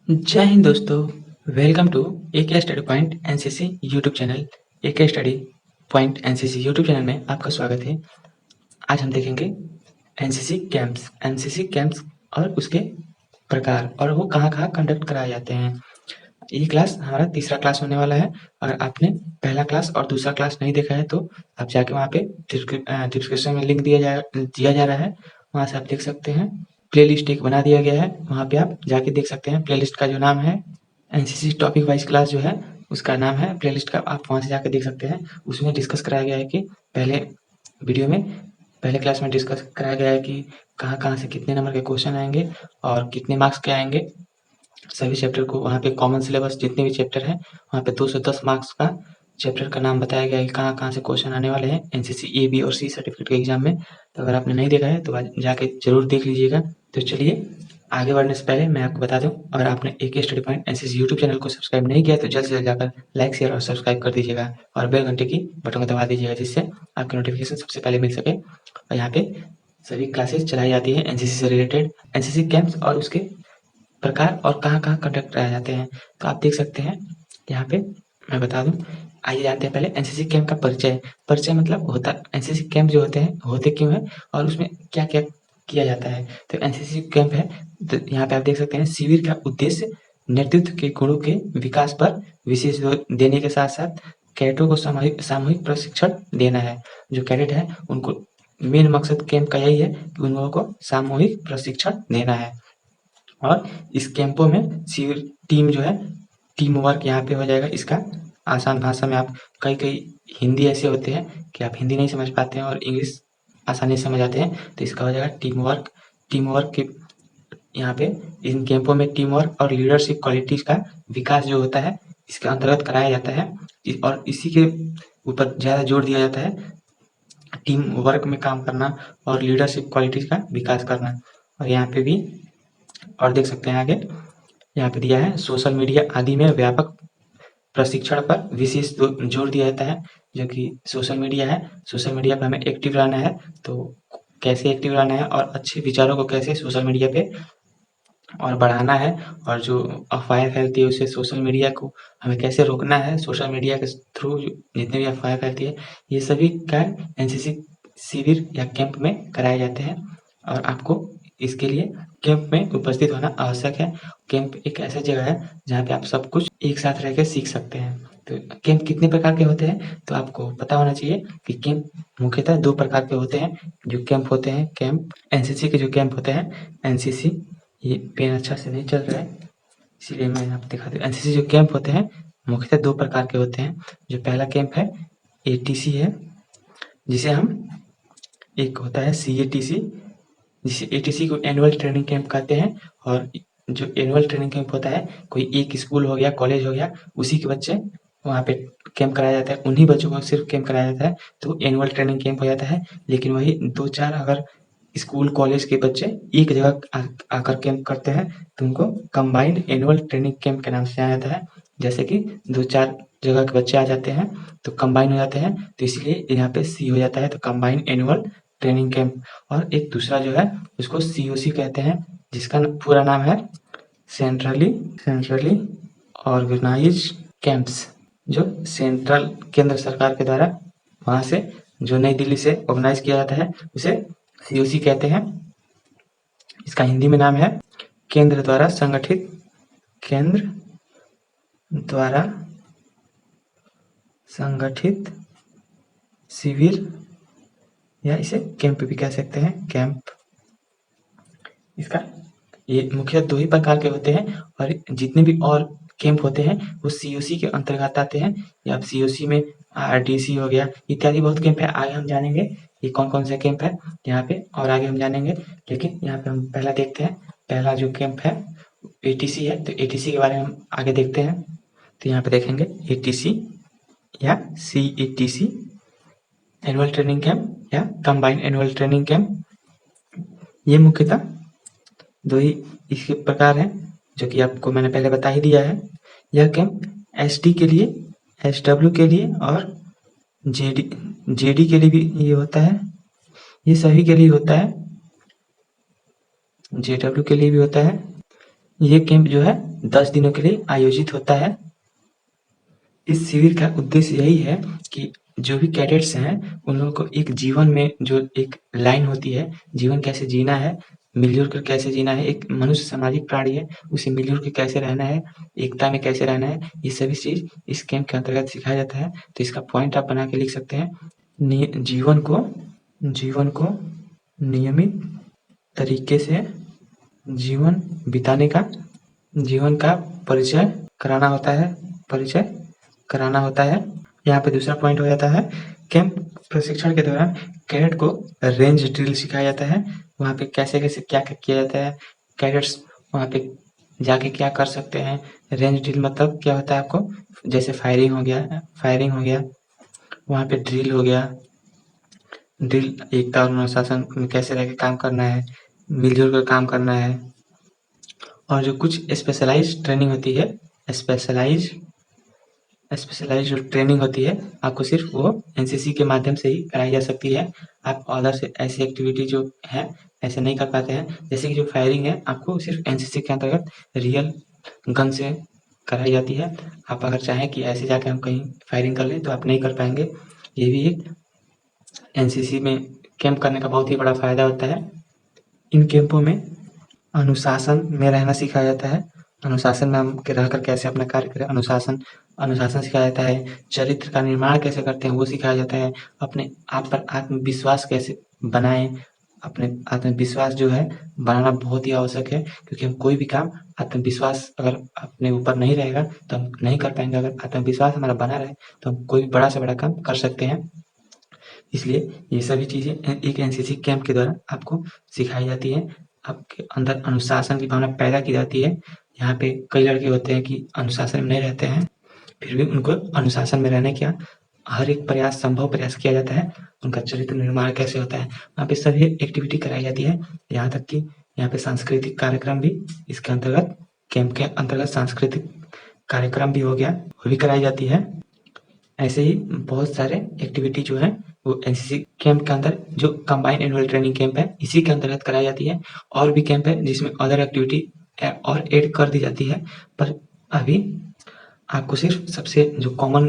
जय हिंद दोस्तों। Welcome to AK study point NCC YouTube channel. AK study point NCC YouTube channel में आपका स्वागत है। आज हम देखेंगे एनसीसी कैंप्स और उसके प्रकार और वो कहाँ कंडक्ट कराए जाते हैं। ये क्लास हमारा तीसरा क्लास होने वाला है। अगर आपने पहला क्लास और दूसरा क्लास नहीं देखा है तो आप जाके वहाँ पे डिस्क्रिप्शन में लिंक दिया जा रहा है, वहाँ से आप देख सकते हैं। प्लेलिस्ट एक बना दिया गया है, वहाँ पे आप जाके देख सकते हैं। प्लेलिस्ट का जो नाम है एनसीसी टॉपिक वाइज क्लास जो है उसका नाम है प्लेलिस्ट का, आप वहाँ से जाकर देख सकते हैं। उसमें डिस्कस कराया गया है कि पहले क्लास में डिस्कस कराया गया है कि कहाँ से कितने नंबर के क्वेश्चन आएंगे और कितने मार्क्स के आएंगे। सभी चैप्टर को वहाँ पे कॉमन सिलेबस जितने भी चैप्टर हैं वहाँ पे 210 मार्क्स का चैप्टर का नाम बताया गया है कि कहाँ से क्वेश्चन आने वाले हैं एनसीसी ए बी और सी सर्टिफिकेट के एग्जाम में। तो अगर आपने नहीं देखा है तो जाके जरूर देख लीजिएगा। तो चलिए आगे बढ़ने से पहले मैं आपको बता दूं, अगर आपने AK study point NCC YouTube channel को सब्सक्राइब नहीं किया तो जल्द से जल्द जाकर लाइक शेयर और सब्सक्राइब कर दीजिएगा और बेल घंटे की बटन को दबा दीजिएगा, जिससे आपकी नोटिफिकेशन सबसे पहले मिल सके। और यहाँ पे सभी क्लासेस चलाई जाती है एनसीसी से रिलेटेड, एनसीसी कैंप्स और उसके प्रकार और कहाँ कंडक्ट कराए जाते हैं। तो आप देख सकते हैं यहाँ पे मैं बता दूं। आइए जानते हैं पहले एनसीसी कैंप का परिचय। परिचय मतलब होता एनसीसी कैंप जो होते हैं होते क्यों है और उसमें क्या क्या किया जाता है। तो एनसीसी कैंप है तो यहाँ पे आप देख सकते हैं शिविर का उद्देश्य नेतृत्व के गुणों के विकास पर विशेष जोर देने के साथ साथ कैडेटों को सामूहिक प्रशिक्षण देना है। जो कैडेट है उनको मेन मकसद कैंप का यही है कि उन लोगों को सामूहिक प्रशिक्षण देना है। और इस कैंपों में शिविर टीम जो है टीम वर्क यहाँ पे हो जाएगा। इसका आसान भाषा में आप कई हिंदी ऐसे होते हैं कि आप हिंदी नहीं समझ पाते हैं और इंग्लिश आसानी से समझ आते हैं, तो इसका हो जाएगा टीम वर्क के यहाँ पे इन कैंपों में टीम वर्क और लीडरशिप क्वालिटीज का विकास जो होता है इसके अंतर्गत कराया जाता है और इसी के ऊपर ज़्यादा जोर दिया जाता है, टीम वर्क में काम करना और लीडरशिप क्वालिटीज का विकास करना। और यहाँ पे भी और देख सकते हैं आगे यहाँ पे दिया है सोशल मीडिया आदि में व्यापक प्रशिक्षण पर विशेष जोर दिया जाता है। जो कि सोशल मीडिया है, सोशल मीडिया पर हमें एक्टिव रहना है, तो कैसे एक्टिव रहना है और अच्छे विचारों को कैसे सोशल मीडिया पे और बढ़ाना है, और जो अफवाहें फैलती है उसे सोशल मीडिया को हमें कैसे रोकना है। सोशल मीडिया के थ्रू जितने भी अफवाहें फैलती है ये सभी का एनसीसी शिविर या कैंप में कराए जाते हैं और आपको इसके लिए कैंप में उपस्थित होना आवश्यक है। कैंप एक ऐसा जगह है जहाँ पे आप सब कुछ एक साथ रह के सीख सकते हैं। तो कैंप कितने प्रकार के होते हैं तो आपको पता होना चाहिए कि कैंप मुख्यतः 2 प्रकार के होते हैं। जो कैंप होते हैं कैंप एनसीसी के जो कैंप होते हैं एनसीसी, ये पेन अच्छा से नहीं चल रहा है इसीलिए मैं आपको दिखा दूँ। एनसीसी जो कैंप होते हैं मुख्यतः 2 प्रकार के होते हैं। जो पहला कैंप है एटीसी है, जिसे हम एक होता है सीएटीसी, जिसे एटीसी को एनुअल ट्रेनिंग कैंप कहते हैं। और जो एनुअल ट्रेनिंग कैंप होता है कोई एक स्कूल हो गया कॉलेज हो गया उसी के बच्चे वहाँ पे कैंप कराया जाता है, उन्हीं बच्चों को सिर्फ कैंप कराया जाता है तो एनुअल ट्रेनिंग कैंप हो जाता है। लेकिन वही 2-4 अगर स्कूल कॉलेज के बच्चे एक जगह आकर कैंप करते हैं तो उनको कंबाइंड एनुअल ट्रेनिंग कैंप के नाम से जाना जाता है। जैसे कि 2-4 जगह के बच्चे आ जाते हैं तो कंबाइन हो जाते हैं, तो इसलिए यहाँ पे सी हो जाता है, तो कंबाइंड एनुअल ट्रेनिंग कैंप। और एक दूसरा जो है उसको सीओसी कहते हैं, जिसका पूरा नाम है सेंट्रली ऑर्गेनाइज्ड कैंप्स। जो सेंट्रल केंद्र सरकार के द्वारा वहाँ से जो नई दिल्ली से ऑर्गेनाइज किया जाता है उसे सीओसी कहते हैं। इसका हिंदी में नाम है केंद्र द्वारा संगठित शिविर, या इसे कैंप भी कह सकते हैं कैंप। इसका ये मुख्य 2 ही प्रकार के होते हैं और जितने भी और कैंप होते हैं वो सीओसी के अंतर्गत आते हैं। या सीओसी में आरडीसी हो गया इत्यादि बहुत कैंप है। आगे हम जानेंगे ये कौन से कैंप है यहाँ पे और आगे हम जानेंगे। लेकिन यहाँ पे हम पहला देखते हैं, पहला जो कैंप है एटीसी है, तो एटीसी के बारे में हम आगे देखते हैं। तो यहाँ पे देखेंगे एटीसी या सीईटीसी एनुअल ट्रेनिंग कैंप या कंबाइंड एनुअल ट्रेनिंग कैंप। ये मुख्यतः 2 ही इसके प्रकार हैं जो कि आपको मैंने पहले बता ही दिया है। यह कैंप एसडी के लिए, एसडब्ल्यू के लिए और जेडी के लिए भी ये होता है। ये सभी के लिए होता है, जेडब्ल्यू के लिए भी होता है ये कैंप जो है 10 दिनों के लिए आयोजित होता है। इस शिविर का उद्देश्य यही है कि जो भी कैडेट्स हैं उन लोगों को एक जीवन में जो एक लाइन होती है, जीवन कैसे जीना है, मिलजुल कर कैसे जीना है, एक मनुष्य सामाजिक प्राणी है, उसे मिलजुल के कैसे रहना है, एकता में कैसे रहना है, ये सभी चीज़ इस कैंप के अंतर्गत सिखाया जाता है। तो इसका पॉइंट आप बना के लिख सकते हैं। जीवन को नियमित तरीके से जीवन बिताने का जीवन का परिचय कराना होता है। यहाँ पे दूसरा पॉइंट हो जाता है, कैंप प्रशिक्षण के दौरान कैडेट को रेंज ड्रिल सिखाया जाता है। वहाँ पे कैसे-कैसे क्या-क्या किया जाता है, कैडेट्स वहाँ पे जाके क्या कर सकते हैं। रेंज ड्रिल मतलब क्या होता है आपको, जैसे फायरिंग हो गया, वहाँ पे ड्रिल हो गया। ड्रिल एकता और अनुशासन में कैसे रह के काम करना है, मिलजुल कर काम करना है। और जो कुछ स्पेशलाइज्ड ट्रेनिंग होती है, स्पेशलाइज्ड जो ट्रेनिंग होती है, आपको सिर्फ वो एनसीसी के माध्यम से ही कराई जा सकती है। आप अदर से ऐसी एक्टिविटी जो है ऐसे नहीं कर पाते हैं। जैसे कि जो फायरिंग है आपको सिर्फ एनसीसी के अंतर्गत रियल गन से कराई जाती है। आप अगर चाहें कि ऐसे जाके हम कहीं फायरिंग कर लें तो आप नहीं कर पाएंगे। ये भी एक एनसीसी में कैंप करने का बहुत ही बड़ा फायदा होता है। इन कैंपों में अनुशासन में रहना सिखाया जाता है। अनुशासन में हम रहकर कैसे अपना कार्य करें, अनुशासन सिखाया जाता है। चरित्र का निर्माण कैसे करते हैं वो सिखाया जाता है। अपने आप पर आत्मविश्वास कैसे बनाएं, अपने आत्मविश्वास जो है बनाना बहुत ही आवश्यक है, क्योंकि हम कोई भी काम आत्मविश्वास अगर अपने ऊपर नहीं रहेगा तो हम नहीं कर पाएंगे। अगर आत्मविश्वास हमारा बना रहे तो हम कोई भी बड़ा से बड़ा काम कर सकते हैं। इसलिए ये सभी चीज़ें एक एनसीसी कैंप के द्वारा आपको सिखाई जाती है। आपके अंदर अनुशासन की भावना पैदा की जाती है। यहाँ पे कई लड़के होते हैं कि अनुशासन में नहीं रहते हैं, फिर भी उनको अनुशासन में रहने का हर एक संभव प्रयास किया जाता है। उनका चरित्र निर्माण कैसे होता है, वहाँ पे सभी एक्टिविटी कराई जाती है। यहाँ तक कि यहाँ पे सांस्कृतिक कार्यक्रम भी इसके अंतर्गत, कैंप के अंतर्गत सांस्कृतिक कार्यक्रम भी हो गया, वो भी कराई जाती है। ऐसे ही बहुत सारे एक्टिविटी जो है वो एनसीसी कैंप के अंदर, जो कंबाइंड एनुअल ट्रेनिंग कैंप है इसी के अंतर्गत कराई जाती है। और भी कैंप है जिसमें अदर एक्टिविटी और ऐड कर दी जाती है, पर अभी आपको सिर्फ सबसे जो कॉमन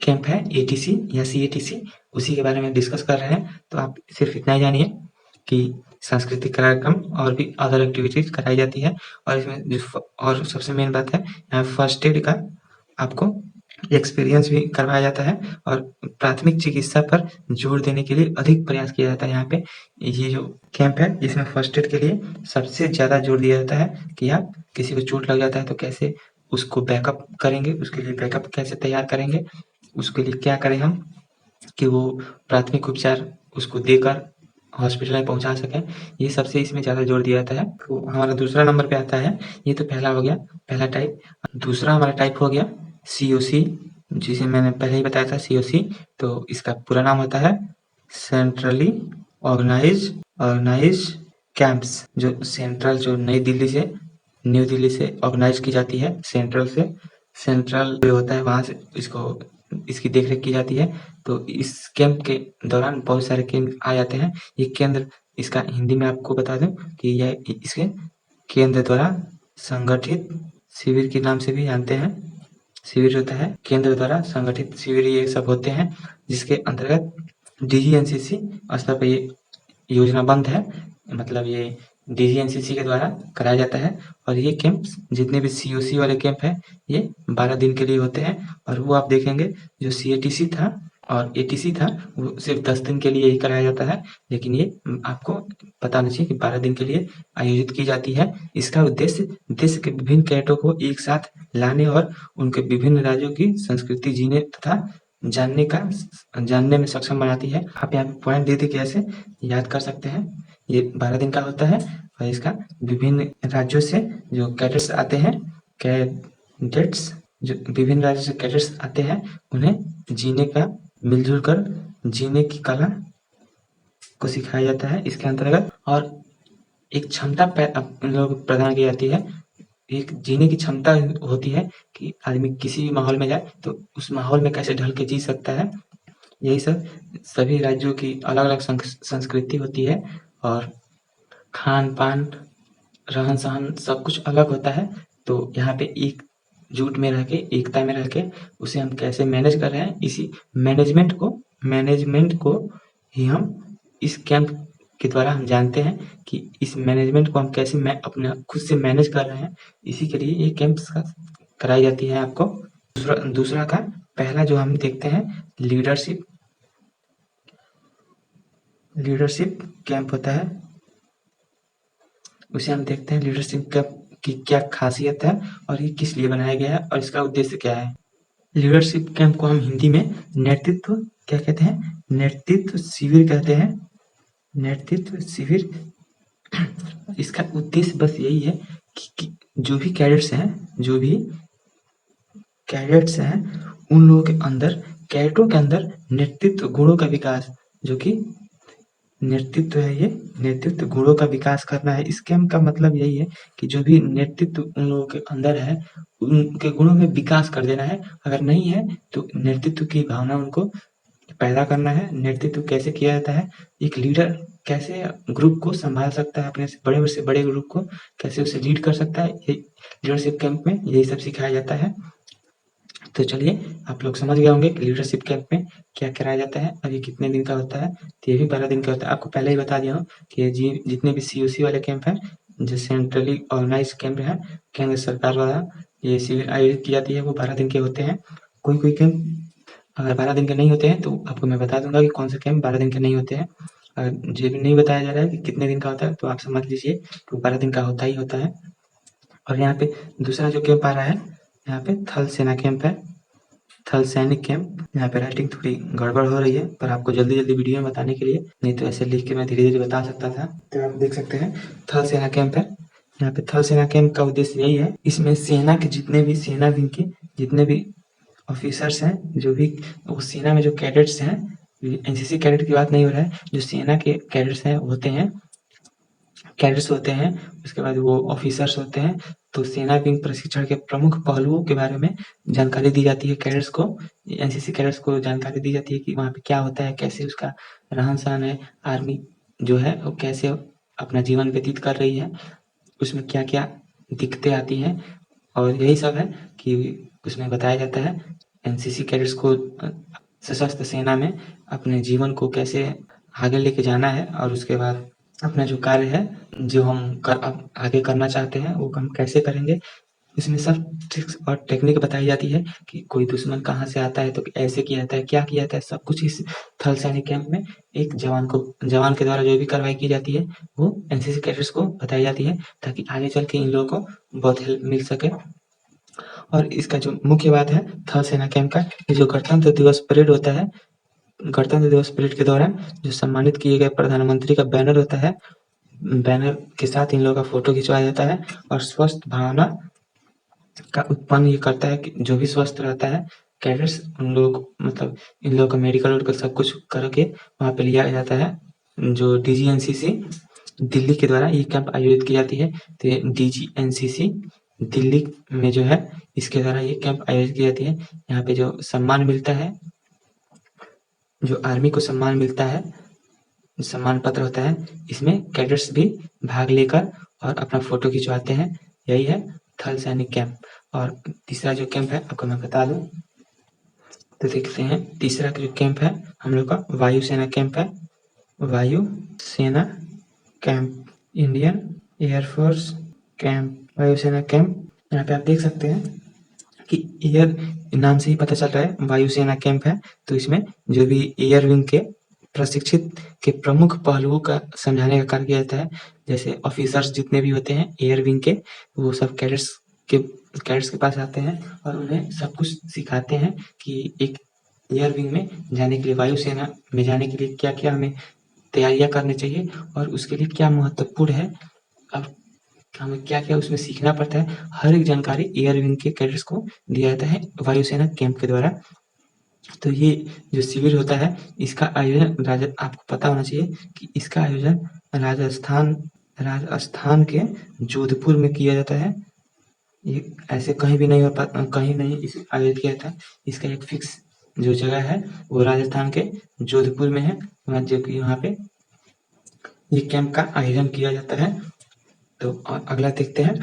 कैंप है एटीसी या सीएटीसी, उसी के बारे में डिस्कस कर रहे हैं। तो आप सिर्फ इतना ही जानिए कि सांस्कृतिक कार्यक्रम और भी अदर एक्टिविटीज कराई जाती है। और इसमें और सबसे मेन बात है, यहाँ फर्स्ट एड का आपको एक्सपीरियंस भी करवाया जाता है और प्राथमिक चिकित्सा पर जोर देने के लिए अधिक प्रयास किया जाता है। यहाँ पे ये जो कैंप है इसमें फर्स्ट एड के लिए सबसे ज़्यादा जोर दिया जाता है कि आप किसी को चोट लग जाता है तो कैसे उसको बैकअप करेंगे, उसके लिए बैकअप कैसे तैयार करेंगे, उसके लिए क्या करें हम कि वो प्राथमिक उपचार उसको देकर हॉस्पिटल में पहुँचा सकें। ये सबसे इसमें ज़्यादा जोर दिया जाता है। तो हमारा दूसरा नंबर पे आता है, ये तो पहला हो गया, पहला टाइप। दूसरा हमारा टाइप हो गया सीओसी, जिसे मैंने पहले ही बताया था सीओसी। तो इसका पूरा नाम होता है सेंट्रली ऑर्गेनाइज कैंप्स। जो सेंट्रल जो न्यू दिल्ली से ऑर्गेनाइज की जाती है, सेंट्रल जो होता है वहाँ से इसकी देखरेख की जाती है। तो इस कैंप के दौरान बहुत सारे केंद्र आ जाते हैं। ये केंद्र, इसका हिंदी में आपको बता दूं कि यह इसके केंद्र द्वारा संगठित शिविर के नाम से भी जानते हैं। शिविर होता है केंद्र द्वारा संगठित शिविर, ये सब होते हैं जिसके अंतर्गत डीजीएनसीसी स्तर पर ये योजनाबद्ध है। मतलब ये डीजीएनसीसी के द्वारा कराया जाता है। और ये कैंप जितने भी सीओसी वाले कैंप हैं ये 12 दिन के लिए होते हैं। और वो आप देखेंगे जो सीएटीसी था और एटीसी था वो सिर्फ 10 दिन के लिए ही कराया जाता है, लेकिन ये आपको पता होना चाहिए कि 12 दिन के लिए आयोजित की जाती है। इसका उद्देश्य देश के विभिन्न कैडेटों को एक साथ लाने और उनके विभिन्न राज्यों की संस्कृति जीने तथा जानने में सक्षम बनाती है। आप यहाँ पे पॉइंट दे के ऐसे याद कर सकते हैं। ये 12 दिन का होता है और इसका विभिन्न राज्यों से जो कैडेट्स आते हैं, जो विभिन्न राज्यों से कैडेट्स आते हैं, उन्हें मिलजुल कर जीने की कला को सिखाया जाता है इसके अंतर्गत। और एक क्षमता उन लोगों को प्रदान की जाती है, एक जीने की क्षमता होती है कि आदमी किसी भी माहौल में जाए तो उस माहौल में कैसे ढल के जी सकता है। यही सब सभी राज्यों की अलग-अलग संस्कृति होती है और खान-पान रहन-सहन सब कुछ अलग होता है। तो यहाँ पे एकजुट में रह के, एकता में रह के उसे हम कैसे मैनेज कर रहे हैं, इसी मैनेजमेंट को ही हम इस कैंप के द्वारा हम जानते हैं कि इस मैनेजमेंट को हम कैसे अपने खुद से मैनेज कर रहे हैं। इसी के लिए ये कैंप्स कराई जाती है आपको। दूसरा था, पहला जो हम देखते हैं लीडरशिप कैंप होता है। उसे हम देखते हैं लीडरशिप कैंप की क्या खासियत है और ये किस लिए बनाया गया है और इसका उद्देश्य क्या है। लीडरशिप कैंप को हम हिंदी में नेतृत्व क्या कहते हैं? नेतृत्व शिविर कहते हैं। नेतृत्व शिविर। इसका उद्देश्य बस यही है कि जो भी कैडेट्स हैं उन लोगों के अंदर, कैडेटों के अंदर नेतृत्व गुणों का विकास, जो कि नेतृत्व है, ये नेतृत्व गुणों का विकास करना है। इस कैंप का मतलब यही है कि जो भी नेतृत्व उन लोगों के अंदर है उनके गुणों में विकास कर देना है। अगर नहीं है तो नेतृत्व की भावना उनको पैदा करना है। नेतृत्व कैसे किया जाता है, एक लीडर कैसे ग्रुप को संभाल सकता है, अपने से बड़े ग्रुप को कैसे उसे लीड कर सकता है, ये लीडरशिप कैंप में यही सब सिखाया जाता है। तो चलिए, आप लोग समझ गए होंगे कि लीडरशिप कैंप में क्या कराया जाता है और ये कितने दिन का होता है। तो ये भी 12 दिन का होता है। आपको पहले ही बता दिया हूँ कि जितने भी COC वाले कैंप हैं, जो सेंट्रली ऑर्गेनाइज कैंप है, केंद्र सरकार द्वारा ये शिविर आयोजित की जाती है, वो 12 दिन के होते हैं। कोई कैंप अगर 12 दिन के नहीं होते हैं तो आपको मैं बता दूंगा कि कौन से कैंप 12 दिन के नहीं होते हैं। अगर ये भी नहीं बताया जा रहा है कि कितने दिन का होता है तो आप समझ लीजिए कि 12 दिन का होता ही होता है। और यहाँ पे दूसरा जो कैंप आ रहा है, यहाँ पे थल सेना कैंप है, थल सैनिक कैंप। यहाँ पे राइटिंग थोड़ी गड़बड़ हो रही है, पर आपको जल्दी वीडियो में बताने के लिए, नहीं तो ऐसे लिख के मैं धीरे-धीरे बता सकता था। तो आप देख सकते हैं थल सेना कैंप है। यहाँ पे थल सेना कैंप का उद्देश्य यही है, इसमें सेना के जितने भी सेना विंग के जितने भी ऑफिसर्स हैं, जो भी वो सेना में जो कैडेट्स हैं, एनसीसी कैडेट की बात नहीं हो रहा है, जो सेना के कैडेट्स हैं कैडेट्स होते हैं, उसके बाद वो ऑफिसर्स होते हैं। तो सेना विंग प्रशिक्षण के प्रमुख पहलुओं के बारे में जानकारी दी जाती है कैडेट्स को। एनसीसी कैडेट्स को जानकारी दी जाती है कि वहाँ पे क्या होता है, कैसे उसका रहन-सहन है, आर्मी जो है वो कैसे अपना जीवन व्यतीत कर रही है, उसमें क्या-क्या दिक्कतें आती हैं, और यही सब है कि उसमें बताया जाता है एनसीसी कैडेट्स को सशस्त्र सेना में अपने जीवन को कैसे आगे लेके जाना है, और उसके बाद अपना जो कार्य है, जो हम आगे करना चाहते हैं, वो हम कैसे करेंगे। इसमें सब ट्रिक्स और टेक्निक बताई जाती है कि कोई दुश्मन कहाँ से आता है तो ऐसे किया जाता है, क्या किया जाता है, सब कुछ इस थल सैनिक कैंप में एक जवान के द्वारा जो भी कार्रवाई की जाती है वो एनसीसी कैडेट्स को बताई जाती है, ताकि आगे चल के इन लोगों को बहुत हेल्प मिल सके। और इसका जो मुख्य बात है थल सेना कैंप का, ये जो गणतंत्र दिवस परेड होता है, गणतंत्र दिवस परेड के दौरान जो सम्मानित किए गए प्रधानमंत्री का बैनर होता है, बैनर के साथ इन लोगों का फोटो खिंचवाया जाता है, और स्वस्थ भावना का उत्पन्न ये करता है कि जो भी स्वस्थ रहता है कैडेट्स, उन लोग मतलब इन लोगों का मेडिकल सब कुछ करके वहाँ पे लिया जाता है। जो DGNCC दिल्ली के द्वारा ये कैंप आयोजित की जाती है। तो ये DGNCC दिल्ली में जो है, इसके द्वारा ये कैंप आयोजित की जाती है। यहाँ पे जो सम्मान मिलता है, जो आर्मी को सम्मान मिलता है, सम्मान पत्र होता है, इसमें कैडेट्स भी भाग लेकर और अपना फोटो खिंचवाते हैं। यही है थल सैनिक कैंप। और तीसरा जो कैंप है आपको मैं बता दूं, तो देखते हैं तीसरा जो कैंप है हम लोग का वायु सेना कैंप है। वायु सेना कैंप, इंडियन एयरफोर्स कैंप, वायु सेना कैंप। यहाँ पे आप देख सकते हैं कि एयर नाम से ही पता चल रहा है वायुसेना कैंप है। तो इसमें जो भी एयर विंग के प्रशिक्षित के प्रमुख पहलुओं का समझाने का कार्य किया जाता है। जैसे ऑफिसर्स जितने भी होते हैं एयर विंग के, वो सब कैडेट्स के पास आते हैं और उन्हें सब कुछ सिखाते हैं कि एक एयर विंग में जाने के लिए, वायुसेना में जाने के लिए क्या-क्या हमें तैयारियाँ करनी चाहिए और उसके लिए क्या महत्वपूर्ण है, और हमें क्या-क्या उसमें सीखना पड़ता है। हर एक जानकारी एयर विंग के कैडेट्स को दिया जाता है वायुसेना कैंप के द्वारा। तो ये जो शिविर होता है, इसका आयोजन आपको पता होना चाहिए कि इसका आयोजन राजस्थान के जोधपुर में किया जाता है। ये ऐसे कहीं भी नहीं कहीं नहीं इसे आयोजित किया जाता है। इसका एक फिक्स जो जगह है वो राजस्थान के जोधपुर में है, जो कि वहाँ पे ये कैंप का आयोजन किया जाता है। तो अगला देखते हैं,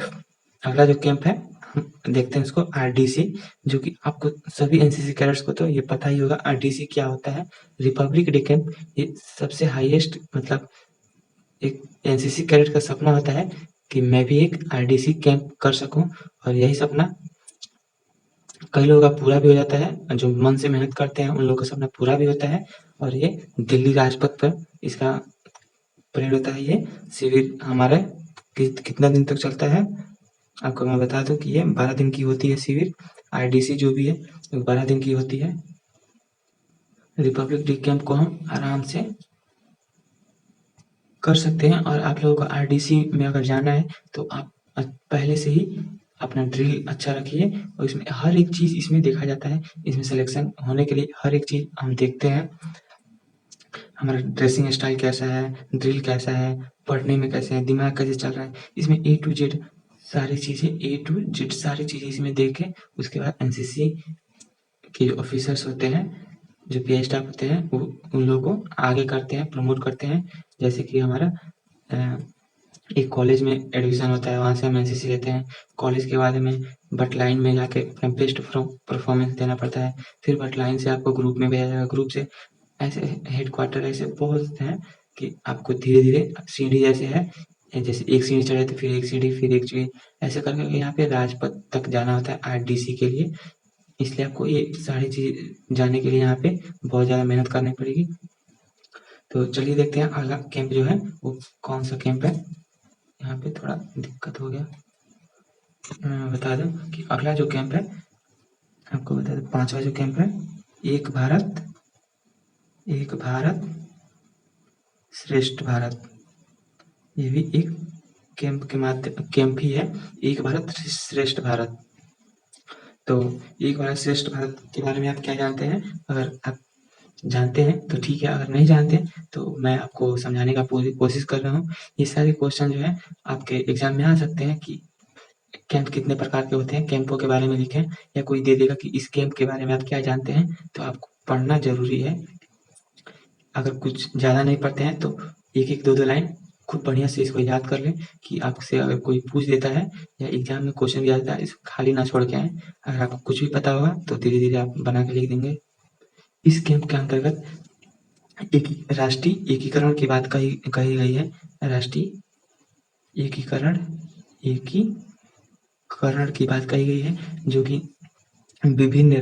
अगला जो कैंप है हम देखते हैं इसको आरडीसी, जो कि आपको सभी एनसीसी कैडेट्स को तो ये पता ही होगा आरडीसी क्या होता है। रिपब्लिक डे कैंप ये सबसे हाईएस्ट मतलब एक एनसीसी कैडेट का सपना होता है कि मैं भी एक आरडीसी कैंप कर सकूं, और यही सपना कई लोगों का पूरा भी हो जाता है, जो मन से मेहनत करते हैं उन लोगों का सपना पूरा भी होता है। और ये दिल्ली राजपथ पर इसका परेड होता है। ये शिविर हमारा कितना दिन तक चलता है आपको मैं बता दूं कि ये 12 दिन की होती है शिविर। आरडीसी जो भी है 12 दिन की होती है। रिपब्लिक डे कैंप को हम आराम से कर सकते हैं, और आप लोगों को आरडीसी में अगर जाना है तो आप पहले से ही अपना ड्रिल अच्छा रखिए, और इसमें हर एक चीज़ इसमें देखा जाता है। इसमें सिलेक्शन होने के लिए हर एक चीज़ हम देखते हैं, हमारा ड्रेसिंग स्टाइल कैसा है, ड्रिल कैसा है, पढ़ने में कैसे है, दिमाग कैसे चल रहा है। इसमें ए टू जेड सारी चीज़ें, ए टू जेड सारी चीज़ें इसमें देख के उसके बाद एनसीसी के जो ऑफिसर्स होते हैं, जो पीए स्टाफ होते हैं, वो उन लोगों को आगे करते हैं, प्रमोट करते हैं। जैसे कि हमारा एक कॉलेज में एडमिशन होता है, वहाँ से हम एनसीसी लेते हैं। कॉलेज के बाद हमें बटलाइन में जाके अपना बेस्ट परफॉर्मेंस देना पड़ता है। फिर बटलाइन से आपको ग्रुप में भेजा जाएगा, ग्रुप से ऐसे हेडक्वार्टर ऐसे बहुत हैं कि आपको धीरे-धीरे सीढ़ी जैसे है, जैसे एक सीढ़ी चढ़े तो फिर एक सीढ़ी, फिर एक सीढ़ी, ऐसे करके यहाँ पे राजपथ तक जाना होता है आरडीसी के लिए। इसलिए आपको ये सारी चीज़ जानने के लिए यहाँ पे बहुत ज़्यादा मेहनत करनी पड़ेगी। तो चलिए देखते हैं अगला कैंप जो है वो कौन सा कैंप है। यहाँ पे थोड़ा दिक्कत हो गया। बता दूं कि अगला जो कैंप है आपको बता दूं, 5वां जो कैंप है, एक भारत श्रेष्ठ भारत। ये भी एक कैंप ही है, एक भारत श्रेष्ठ भारत। तो एक भारत श्रेष्ठ भारत के बारे में आप क्या जानते हैं? अगर आप जानते हैं तो ठीक है, अगर नहीं जानते तो मैं आपको समझाने का पूरी कोशिश कर रहा हूँ। ये सारे क्वेश्चन जो है आपके एग्जाम में आ सकते हैं कि कैंप कितने प्रकार के होते हैं, कैंपों के बारे में लिखें, या कोई दे देगा कि इस कैंप के बारे में आप क्या जानते हैं, तो आपको पढ़ना जरूरी है। अगर कुछ ज़्यादा नहीं पढ़ते हैं तो एक-एक, दो-दो लाइन खूब बढ़िया से इसको याद कर लें कि आपसे अगर कोई पूछ देता है या एग्जाम में क्वेश्चन दिया जाता है, इसको खाली ना छोड़ के आएँ। अगर आपको कुछ भी पता होगा तो धीरे-धीरे आप बना के लिख देंगे। इस कैंप के अंतर्गत राष्ट्रीय एकीकरण की बात कही गई है। राष्ट्रीय एकीकरण की बात कही गई है, जो कि विभिन्न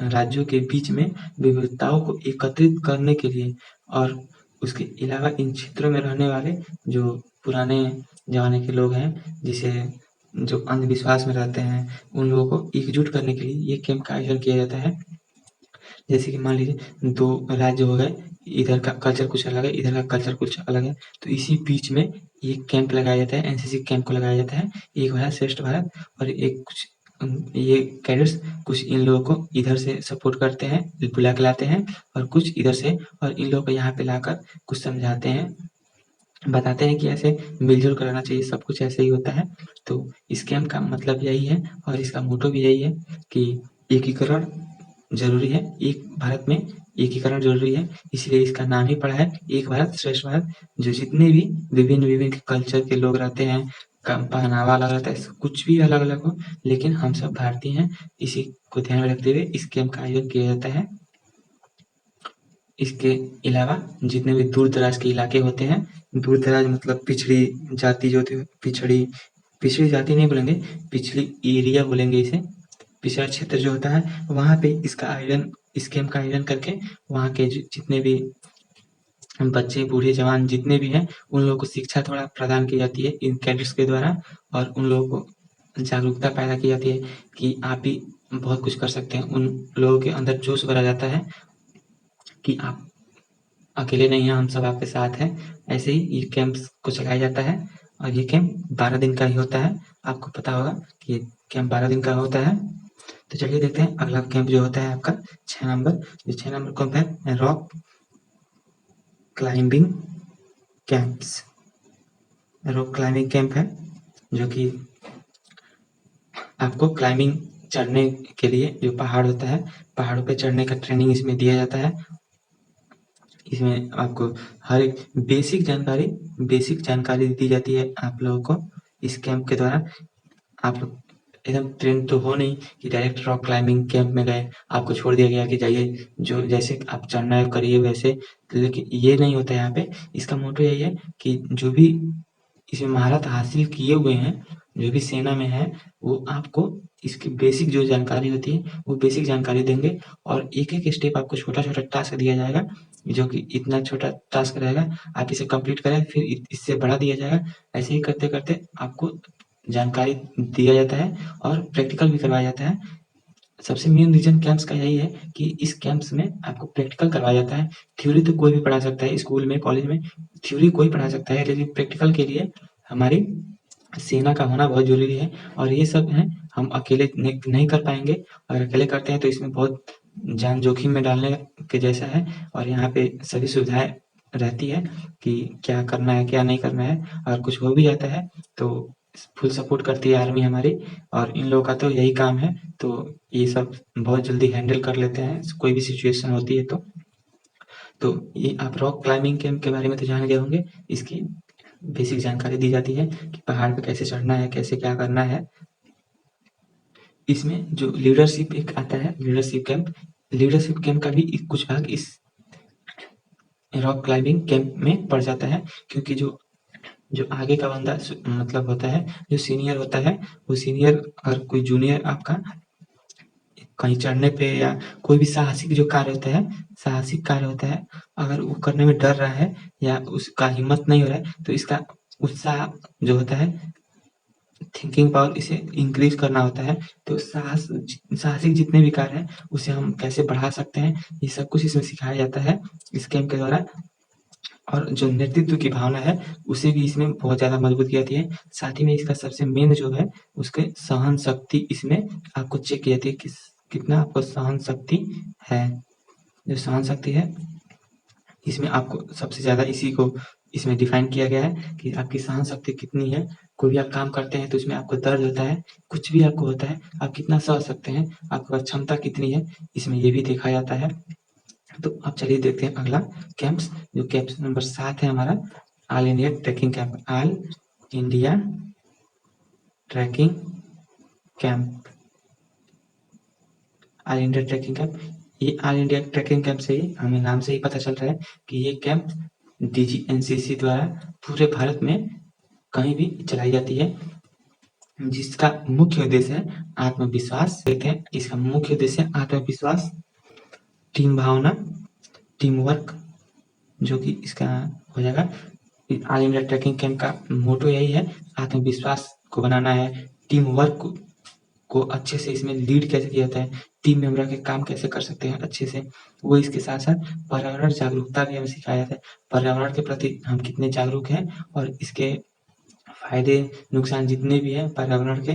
राज्यों के बीच में विविधताओं को एकत्रित करने के लिए, और उसके अलावा इन क्षेत्रों में रहने वाले जो पुराने ज़माने के लोग हैं, जिसे जो अंधविश्वास में रहते हैं, उन लोगों को एकजुट करने के लिए ये कैंप का आयोजन किया जाता है। जैसे कि मान लीजिए 2 राज्य हो गए, इधर का कल्चर कुछ अलग है, इधर का कल्चर कुछ अलग है, तो इसी बीच में ये कैंप लगाया जाता है, एनसीसी कैंप को लगाया जाता है, एक भारत श्रेष्ठ भारत। और एक कुछ ये कैडेट्स कुछ इन लोगों को इधर से सपोर्ट करते हैं, बुला के लाते हैं, और कुछ इधर से, और इन लोगों को यहाँ पे लाकर कुछ समझाते हैं, बताते हैं कि ऐसे मिलजुल कर रहना चाहिए, सब कुछ ऐसे ही होता है। तो इस कैंप का मतलब यही है, और इसका मोटो भी यही है कि एकीकरण ज़रूरी है, एक भारत में एकीकरण ज़रूरी है, इसलिए इसका नाम ही पड़ा है एक भारत श्रेष्ठ भारत। जो जितने भी विभिन्न-विभिन्न कल्चर के लोग रहते हैं, का पहनावा अलग रहता है, कुछ भी अलग-अलग हो, लेकिन हम सब भारतीय हैं, इसी को ध्यान में रखते हुए इस कैंप का आयोजन किया जाता है। इसके अलावा जितने भी दूर-दराज के इलाके होते हैं, दूर-दराज मतलब पिछड़ी जाति जो होती है, पिछड़ी जाति नहीं बोलेंगे, पिछड़ी एरिया बोलेंगे इसे। पिछड़ा क्षेत्र जो होता है, वहाँ पे इस कैंप का आयोजन करके वहाँ के जितने भी बच्चे, बूढ़े, जवान जितने भी हैं, उन लोगों को शिक्षा थोड़ा प्रदान की जाती है इन कैडेट्स के द्वारा, और उन लोगों को जागरूकता पैदा की जाती है कि आप भी बहुत कुछ कर सकते हैं। उन लोगों के अंदर जोश भरा जाता है कि आप अकेले नहीं हैं, हम सब आपके साथ हैं। ऐसे ही ये कैंप्स को चलाया जाता है, और ये कैंप 12 दिन का ही होता है। आपको पता होगा कि ये कैंप 12 दिन का होता है। तो चलिए देखते हैं अगला कैंप जो होता है आपका 6 नंबर। जो 6 नंबर कैंप है rock climbing camps. Rock climbing camp है, जो कि आपको क्लाइंबिंग चढ़ने के लिए, जो पहाड़ होता है, पहाड़ों पे चढ़ने का ट्रेनिंग इसमें दिया जाता है। इसमें आपको हर एक बेसिक जानकारी दी जाती है आप लोगों को। इस कैंप के द्वारा आप लोग एकदम ट्रेंड तो हो नहीं कि डायरेक्ट रॉक क्लाइंबिंग कैंप में गए, आपको छोड़ दिया गया कि जाइए जो जैसे आप चढ़ना है करिए वैसे, लेकिन ये नहीं होता है यहाँ पे। इसका मोटो यही है कि जो भी इसमें महारत हासिल किए हुए हैं, जो भी सेना में है, वो आपको इसकी बेसिक जो जानकारी होती है, वो बेसिक जानकारी देंगे और एक-एक स्टेप आपको छोटा-छोटा टास्क दिया जाएगा, जो कि इतना छोटा टास्क रहेगा, आप इसे कंप्लीट करें, फिर इससे बड़ा दिया जाएगा। ऐसे ही करते-करते आपको जानकारी दिया जाता है और प्रैक्टिकल भी करवाया जाता है। सबसे मेन रीज़न कैंप्स का यही है कि इस कैंप्स में आपको प्रैक्टिकल करवाया जाता है। थ्योरी तो कोई भी पढ़ा सकता है, स्कूल में, कॉलेज में थ्योरी कोई पढ़ा सकता है, लेकिन प्रैक्टिकल के लिए हमारी सेना का होना बहुत ज़रूरी है और ये सब हैं हम अकेले नहीं कर पाएँगे। अगर अकेले करते हैं तो इसमें बहुत जान जोखिम में डालने के जैसा है और यहाँ पे सभी सुविधाएँ रहती है कि क्या करना है, क्या नहीं करना है। अगर कुछ हो भी जाता है तो फुल सपोर्ट करती है आर्मी हमारी और इन लोगों का तो यही काम है, तो ये सब बहुत जल्दी हैंडल कर लेते हैं, कोई भी सिचुएशन होती है तो। तो ये आप रॉक क्लाइंबिंग कैंप के बारे में तो जान गए होंगे, इसकी बेसिक जानकारी दी जाती है कि पहाड़ पे कैसे चढ़ना है, कैसे क्या करना है। इसमें जो लीडरशिप एक आता है, लीडरशिप कैंप का भी कुछ भाग इस रॉक क्लाइंबिंग कैंप में पड़ जाता है, क्योंकि जो जो आगे का बंदा मतलब होता है, जो सीनियर होता है, वो सीनियर और कोई जूनियर आपका कहीं चढ़ने पे या कोई भी साहसिक जो कार्य होता है, साहसिक कार्य होता है, अगर वो करने में डर रहा है या उसका हिम्मत नहीं हो रहा है, तो इसका उत्साह जो होता है, थिंकिंग पावर, इसे इंक्रीज़ करना होता है। तो साहसिक जितने भी कार्य हैं, उसे हम कैसे बढ़ा सकते हैं, ये सब कुछ इसमें सिखाया जाता है इस कैंप के द्वारा। और जो नेतृत्व की भावना है, उसे भी इसमें बहुत ज़्यादा मजबूत की जाती है। साथ ही में इसका सबसे मेन जो है, उसके सहन शक्ति इसमें आपको चेक की जाती है, कितना आपको सहन शक्ति है। जो सहन शक्ति है, इसमें आपको सबसे ज़्यादा इसी को इसमें डिफाइन किया गया है कि आपकी सहन शक्ति कितनी है। कोई भी आप काम करते हैं तो उसमें आपको दर्द होता है, कुछ भी आपको होता है, आप कितना सह सकते हैं, आपके पास क्षमता कितनी है, इसमें ये भी देखा जाता है। तो अब चलिए देखते हैं अगला कैंप्स, जो कैंप्स नंबर 7 है हमारा, all India trekking camp. All India trekking camp, all India trekking camp. ये ऑल इंडिया ट्रैकिंग कैंप से ही हमें नाम से ही पता चल रहा है कि ये कैंप DGNCC द्वारा पूरे भारत में कहीं भी चलाई जाती है, जिसका मुख्य उद्देश्य है आत्मविश्वास। देखते हैं इसका मुख्य उद्देश्य है आत्मविश्वास, टीम भावना, टीम वर्क, जो कि इसका हो जाएगा। ऑल इंडिया ट्रैकिंग कैंप का मोटो यही है, आत्मविश्वास को बनाना है, टीम वर्क को अच्छे से इसमें लीड कैसे किया जाता है, टीम मेंबर के काम कैसे कर सकते हैं अच्छे से, वो इसके साथ साथ पर्यावरण जागरूकता भी हमें सिखाया जाता है। पर्यावरण के प्रति हम कितने जागरूक हैं और इसके फायदे नुकसान जितने भी हैं पर्यावरण के,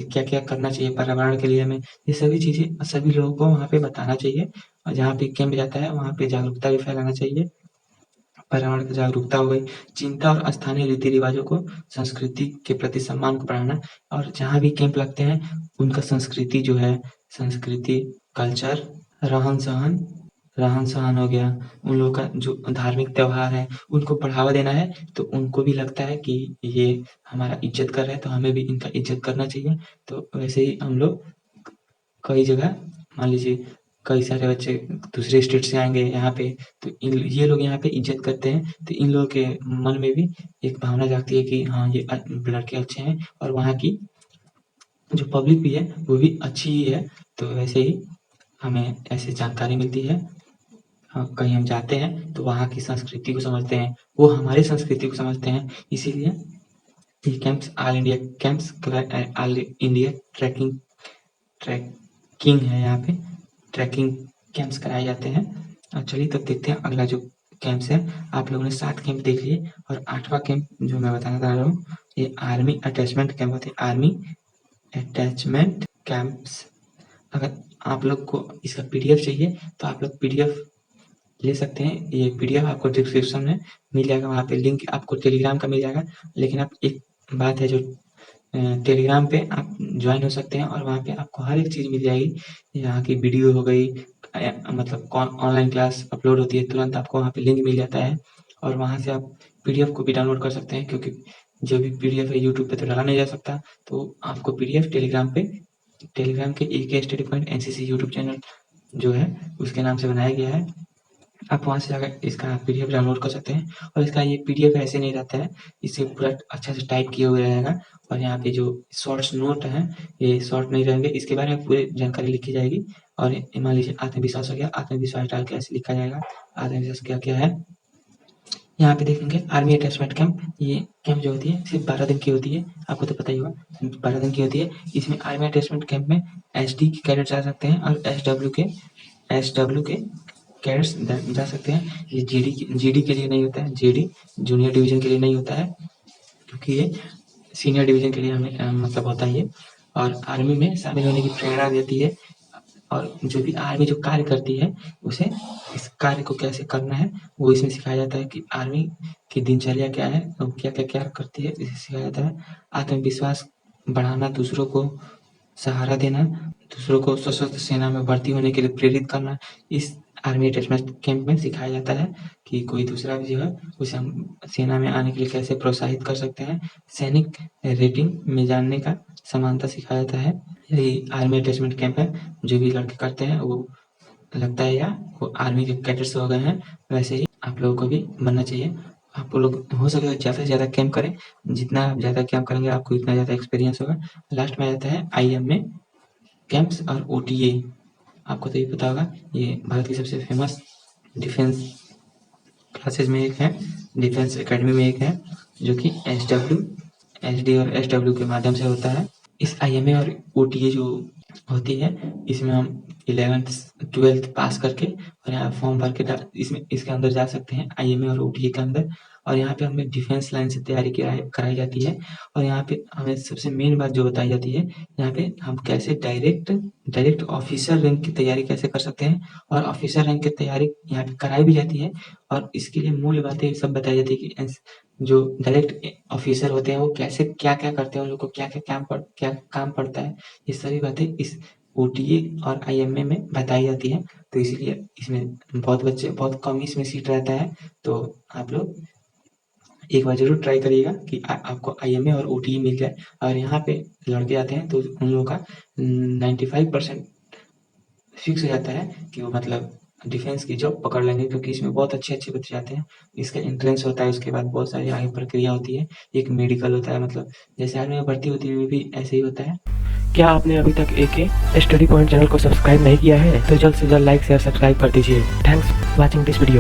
क्या क्या करना चाहिए पर्यावरण के लिए हमें, ये सभी चीज़ें सभी लोगों को वहाँ पे बताना चाहिए और जहाँ पे कैंप जाता है वहाँ पे जागरूकता भी फैलाना चाहिए। पर्यावरण की जागरूकता हो गई, चिंता और स्थानीय रीति-रिवाजों को, संस्कृति के प्रति सम्मान को बढ़ाना, और जहाँ भी कैंप लगते हैं उनका संस्कृति जो है, संस्कृति, कल्चर, रहन-सहन, रहन-सहन हो गया, उन लोगों का जो धार्मिक त्योहार है, उनको बढ़ावा देना है, तो उनको भी लगता है कि ये हमारा इज़्ज़त कर रहे हैं, तो हमें भी इनका इज़्ज़त करना चाहिए। तो वैसे ही हम लोग कई जगह, मान लीजिए कई सारे बच्चे दूसरे स्टेट से आएँगे यहाँ पे, तो ये लोग यहाँ पे इज़्ज़त करते हैं, तो इन लोगों के मन में भी एक भावना जागती है कि हाँ, ये लड़के अच्छे हैं और वहाँ की जो पब्लिक भी है, वो भी अच्छी ही है। तो वैसे ही हमें ऐसे जानकारी मिलती है। कहीं हम जाते हैं तो वहाँ की संस्कृति को समझते हैं, वो हमारी संस्कृति को समझते हैं, इसीलिए ये कैंप्स ऑल इंडिया ट्रैकिंग है, यहाँ पे ट्रैकिंग कैंप्स कराए जाते हैं। चलिए तब देखते हैं अगला जो कैंप्स है। आप लोगों ने 7 कैंप देख लिए और 8वां कैंप जो मैं बताना चाह रहा हूँ, ये आर्मी अटैचमेंट कैंप होते हैं, आर्मी अटैचमेंट कैंप्स। अगर आप लोग को इसका PDF चाहिए तो आप लोग PDF ले सकते हैं, ये PDF आपको डिस्क्रिप्शन में मिल जाएगा, वहाँ पे लिंक आपको टेलीग्राम का मिल जाएगा। लेकिन आप एक बात है, जो टेलीग्राम पे आप ज्वाइन हो सकते हैं और वहाँ पे आपको हर एक चीज़ मिल जाएगी, यहाँ की वीडियो हो गई, मतलब ऑनलाइन क्लास अपलोड होती है, तुरंत आपको वहाँ पे लिंक मिल जाता है और वहाँ से आप PDF को भी डाउनलोड कर सकते हैं, क्योंकि जो भी पीडीएफ है यूट्यूब पे तो डाला नहीं जा सकता, तो आपको पीडीएफ टेलीग्राम के AK study point NCC YouTube channel जो है उसके नाम से बनाया गया है। आप वहाँ से जाकर इसका पीडीएफ डाउनलोड कर सकते हैं और इसका ये पीडीएफ ऐसे नहीं रहता है, इसे पूरा अच्छे से टाइप किया हुआ रहेगा और यहाँ पे जो शॉर्ट्स नोट हैं ये शॉर्ट नहीं रहेंगे, इसके बारे में पूरी जानकारी लिखी जाएगी। और मान लीजिए आत्मविश्वास हो गया, आत्मविश्वास डाल के ऐसे लिखा जाएगा आत्मविश्वास क्या है। यहाँ पे देखेंगे आर्मी अटैचमेंट कैंप, ये कैंप जो होती है सिर्फ 12 दिन की होती है, आपको तो पता ही होगा 12 दिन की होती है। इसमें आर्मी अटैचमेंट कैंप में SD के कैडेट जा सकते हैं और SW के कैडेट्स जा सकते हैं। ये GD के लिए नहीं होता है, GD जूनियर डिवीजन के लिए नहीं होता है, क्योंकि ये सीनियर डिवीजन के लिए हमें मतलब होता है ये। और आर्मी में शामिल होने की प्रेरणा देती है और जो भी आर्मी जो कार्य करती है उसे इस कार्य को कैसे करना है वो इसमें सिखाया जाता है कि आर्मी की दिनचर्या क्या है और क्या करती है, इसे सिखाया जाता है। आत्मविश्वास बढ़ाना, दूसरों को सहारा देना, दूसरों को सशस्त्र सेना में भर्ती होने के लिए प्रेरित करना, इस आर्मी अटैचमेंट कैंप में सिखाया जाता है कि कोई दूसरा भी जो है उसे हम सेना में आने के लिए कैसे प्रोत्साहित कर सकते हैं। सैनिक रेटिंग में जानने का समानता सिखाया जाता है। यही आर्मी अटैचमेंट कैंप है, जो भी लड़के करते हैं वो लगता है या वो आर्मी के कैडेट्स हो गए हैं, वैसे ही आप लोगों को भी बनना चाहिए। आप लोग हो सके तो ज़्यादा से ज़्यादा कैंप करें, जितना आप ज़्यादा कैंप करेंगे आपको इतना ज़्यादा एक्सपीरियंस होगा। लास्ट में आ जाता है IM में कैंप्स और OTA। आपको तो ये पता होगा, ये भारत की सबसे फेमस डिफेंस क्लासेस में एक है, डिफेंस एकेडमी में एक है, जो कि SW, SD और SW के माध्यम से होता है। इस IMA और OTA जो होती है इसमें हम 11th 12th पास करके और यहाँ फॉर्म भर के इसमें इसके अंदर जा सकते हैं IMA और OTA के अंदर। और यहाँ पे हमें डिफेंस लाइन से तैयारी कराई जाती है और यहाँ पे हमें सबसे मेन बात जो बताई जाती है, यहाँ पे हम कैसे डायरेक्ट ऑफिसर रैंक की तैयारी कैसे कर सकते हैं और ऑफिसर रैंक की तैयारी यहाँ पे कराई भी जाती है। और इसके लिए मूल बातें सब बताई जाती है कि जो डायरेक्ट ऑफिसर होते हैं वो कैसे क्या-क्या करते हैं, उन लोगों को क्या काम पड़ता है, ये सभी बातें इस OTA और IMA में बताई जाती है। तो इसीलिए इसमें बहुत कम इसमें सीट रहता है, तो आप लोग एक बार ज़रूर ट्राई करिएगा कि आपको IMA और OTA मिल जाए। और यहाँ पे लड़के आते हैं तो उन लोगों का 95% फिक्स हो जाता है कि वो मतलब डिफेंस की जॉब पकड़ लेंगे, क्योंकि इसमें बहुत अच्छे बच्चे आते हैं। इसका एंट्रेंस होता है, उसके बाद बहुत सारी आगे प्रक्रिया होती है, एक मेडिकल होता है, मतलब जैसे आर्मी में भर्ती होती है वो भी ऐसे ही होता है। क्या आपने अभी तक AK स्टडी पॉइंट चैनल को सब्सक्राइब नहीं किया है तो जल्द से जल्द लाइक शेयर सब्सक्राइब कर दीजिए। Thanks watching this video.